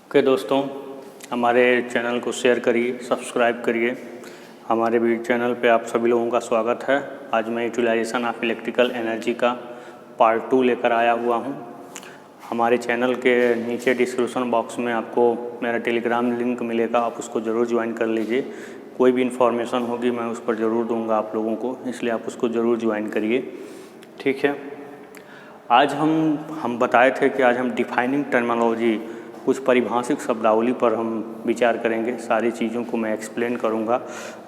Okay दोस्तों, हमारे channel को शेयर करिए, सब्सक्राइब करिए। हमारे भी चैनल पे आप सभी लोगों का स्वागत है। आज मैं यूटिलाइजेशन ऑफ इलेक्ट्रिकल एनर्जी का पार्ट 2 लेकर आया हुआ हूँ। हमारे चैनल के नीचे डिस्क्रिप्शन बॉक्स में आपको मेरा टेलीग्राम लिंक मिलेगा, आप उसको ज़रूर ज्वाइन कर लीजिए। कोई भी इन्फॉर्मेशन होगी मैं उस पर ज़रूर दूँगा आप लोगों को, इसलिए आप उसको ज़रूर ज्वाइन करिए, ठीक है। आज हम बताए थे कि आज हम डिफाइनिंग टर्मिनोलॉजी, कुछ परिभाषिक शब्दावली पर हम विचार करेंगे। सारी चीज़ों को मैं एक्सप्लेन करूंगा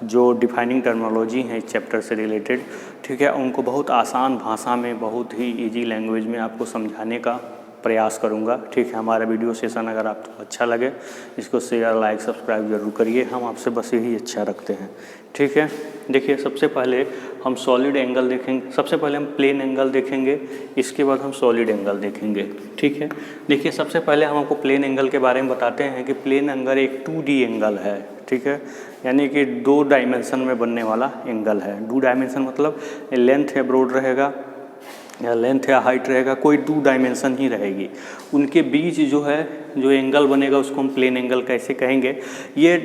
जो डिफाइनिंग टर्मिनोलॉजी हैं इस चैप्टर से रिलेटेड, ठीक है। उनको बहुत आसान भाषा में, बहुत ही इजी लैंग्वेज में आपको समझाने का प्रयास करूंगा, ठीक है। हमारा वीडियो सेशन अगर आपको अच्छा लगे इसको शेयर, लाइक, सब्सक्राइब जरूर करिए। हम आपसे बस यही अच्छा रखते हैं, ठीक है। देखिए, सबसे पहले हम सॉलिड एंगल देखेंगे। सबसे पहले हम प्लेन एंगल देखेंगे, इसके बाद हम सॉलिड एंगल देखेंगे, ठीक है। देखिए, सबसे पहले हम आपको प्लेन एंगल के बारे में बताते हैं कि प्लेन एंगल एक 2D एंगल है, ठीक है। यानी कि 2 डायमेंशन में बनने वाला एंगल है। 2 डायमेंशन मतलब लेंथ या ब्रॉड रहेगा या लेंथ या हाइट रहेगा, कोई 2 डायमेंशन ही रहेगी। उनके बीच जो है जो एंगल बनेगा उसको हम प्लेन एंगल कैसे कहेंगे। ये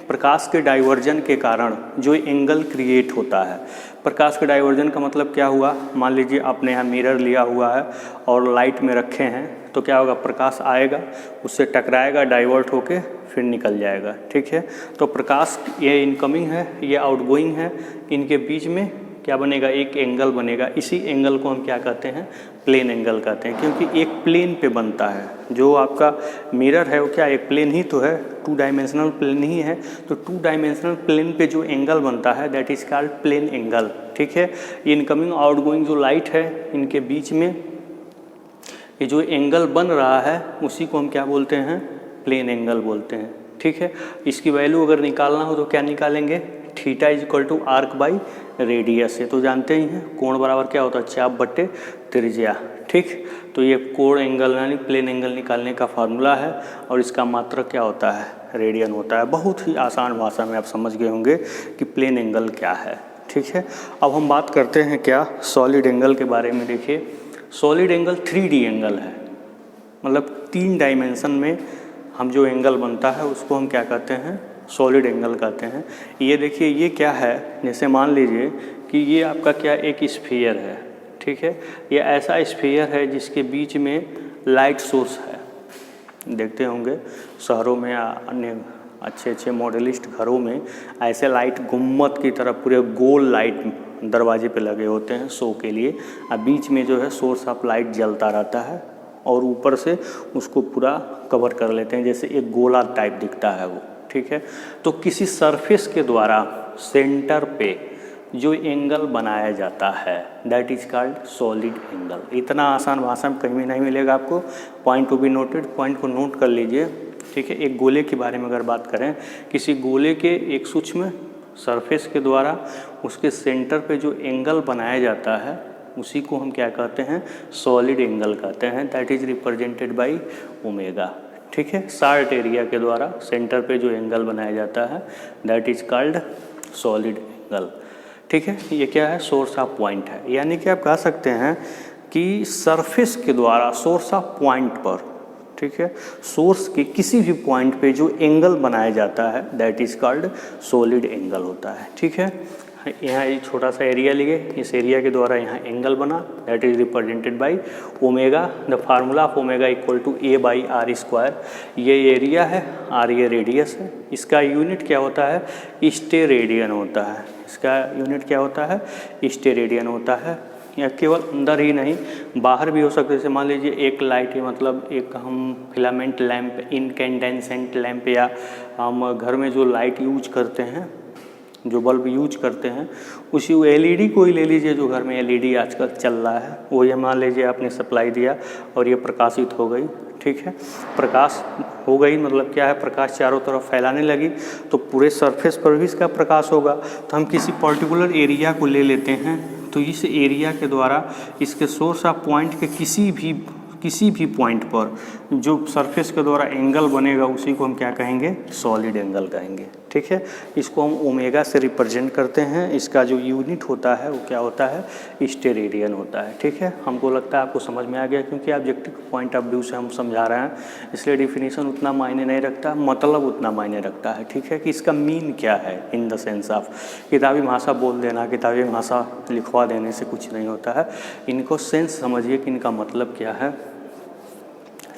प्रकाश के डाइवर्जन के कारण जो एंगल क्रिएट होता है। प्रकाश के डाइवर्जन का मतलब क्या हुआ, मान लीजिए आपने यहाँ मिरर लिया हुआ है और लाइट में रखे हैं, तो क्या होगा, प्रकाश आएगा, उससे टकराएगा, डाइवर्ट होके फिर निकल जाएगा, ठीक है। तो प्रकाश ये इनकमिंग है, ये आउटगोइंग है, इनके बीच में क्या बनेगा, एक एंगल बनेगा। इसी एंगल को हम क्या कहते हैं, प्लेन एंगल कहते हैं, क्योंकि एक प्लेन पे बनता है। जो आपका मिरर है वो क्या एक प्लेन ही तो है, 2 डायमेंशनल प्लेन ही है। तो 2 डायमेंशनल प्लेन पे जो एंगल बनता है that is called plane angle, ठीक है। इनकमिंग आउटगोइंग जो लाइट है इनके बीच में ये जो एंगल बन रहा है उसी को हम क्या बोलते हैं, प्लेन एंगल बोलते हैं, ठीक है। इसकी वैल्यू अगर निकालना हो तो क्या निकालेंगे, theta is equal to arc by radius है। तो जानते ही हैं कोण बराबर क्या होता है, चाप बट्टे त्रिज्या, ठीक। तो ये कोण एंगल यानी प्लेन एंगल निकालने का फार्मूला है और इसका मात्रक क्या होता है, रेडियन होता है। बहुत ही आसान भाषा में आप समझ गए होंगे कि प्लेन एंगल क्या है, ठीक है। अब हम बात करते हैं क्या, सॉलिड एंगल के बारे में। देखिए, सॉलिड एंगल 3D एंगल है, मतलब 3 डायमेंशन में हम जो एंगल बनता है उसको हम क्या कहते हैं, सॉलिड एंगल कहते हैं। ये देखिए, ये क्या है, जैसे मान लीजिए कि ये आपका क्या एक स्फीयर है, ठीक है। ये ऐसा स्फीयर है जिसके बीच में लाइट सोर्स है। देखते होंगे शहरों में, अन्य अच्छे मॉडलिस्ट घरों में ऐसे लाइट गुम्मत की तरह पूरे गोल लाइट दरवाजे पे लगे होते हैं शो के लिए। अब बीच में जो है सोर्स ऑफ लाइट जलता रहता है और ऊपर से उसको पूरा कवर कर लेते हैं, जैसे एक गोला टाइप दिखता है वो, ठीक है। तो किसी सरफेस के द्वारा सेंटर पे जो एंगल बनाया जाता है that is called solid angle. इतना आसान भाषा में कहीं भी नहीं मिलेगा आपको। Point to be noted, point को नोट कर लीजिए, ठीक है। एक गोले के बारे में अगर बात करें, किसी गोले के एक सूक्ष्म सरफेस के द्वारा उसके सेंटर पे जो एंगल बनाया जाता है उसी को हम क्या कहते हैं, सॉलिड एंगल कहते हैं। That is represented by omega, ठीक है। शार्ट एरिया के द्वारा सेंटर पे जो एंगल बनाया जाता है that is called solid angle, ठीक है। ये क्या है, सोर्स ऑफ पॉइंट है। यानी कि आप कह सकते हैं कि सरफेस के द्वारा सोर्स ऑफ पॉइंट पर, ठीक है, सोर्स के किसी भी पॉइंट पे जो एंगल बनाया जाता है that is called solid angle होता है, ठीक है। यहाँ एक छोटा सा एरिया लिए, इस एरिया के द्वारा यहाँ एंगल बना that is represented by omega. The formula of omega equal to A by R square. ये एरिया है, आर ये रेडियस है। इसका यूनिट क्या होता है, स्टेरेडियन होता है। इसका यूनिट क्या होता है, स्टेरेडियन होता है। या केवल अंदर ही नहीं, बाहर भी हो सकता है। जैसे मान लीजिए एक लाइट है, मतलब एक हम फिलामेंट लैंप, इनकैंडेसेंट लैंप, या हम घर में जो लाइट यूज करते हैं, जो बल्ब यूज करते हैं, उसी एलईडी को ही ले लीजिए। जो घर में एलईडी आजकल चल रहा है वो, ये मान लीजिए आपने सप्लाई दिया और ये प्रकाशित हो गई, ठीक है। प्रकाश हो गई मतलब क्या है, प्रकाश चारों तरफ फैलाने लगी तो पूरे सरफेस पर भी इसका प्रकाश होगा। तो हम किसी पर्टिकुलर एरिया को ले लेते हैं, तो इस एरिया के द्वारा इसके सोर्स ऑफ पॉइंट के किसी भी पॉइंट पर जो सरफेस के द्वारा एंगल बनेगा उसी को हम क्या कहेंगे, सॉलिड एंगल कहेंगे, ठीक। ठीक है। इसको हम ओमेगा से रिप्रेजेंट करते हैं। इसका जो यूनिट होता है वो क्या होता है, स्टेरेडियन होता है, ठीक है। हमको लगता है आपको समझ में आ गया, क्योंकि ऑब्जेक्टिव पॉइंट ऑफ व्यू से हम समझा रहे हैं, इसलिए डिफिनीशन उतना मायने नहीं रखता, मतलब उतना मायने रखता है, ठीक है, कि इसका मीन क्या है इन द सेंस ऑफ। किताबी भाषा बोल देना, किताबी भाषा लिखवा देने से कुछ नहीं होता है, इनको सेंस समझिए कि इनका मतलब क्या है,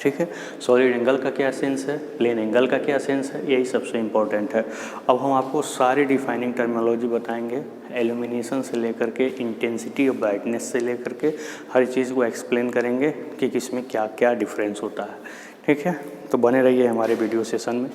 ठीक है। सॉलिड एंगल का क्या सेंस है, प्लेन एंगल का क्या सेंस है, यही सबसे इम्पोर्टेंट है। अब हम आपको सारी डिफाइनिंग टर्मिनोलॉजी बताएंगे, एल्यूमिनेशन से लेकर के इंटेंसिटी और ब्राइटनेस से लेकर के हर चीज़ को एक्सप्लेन करेंगे कि किसमें क्या क्या डिफरेंस होता है, ठीक है। तो बने रहिए हमारे वीडियो सेशन में।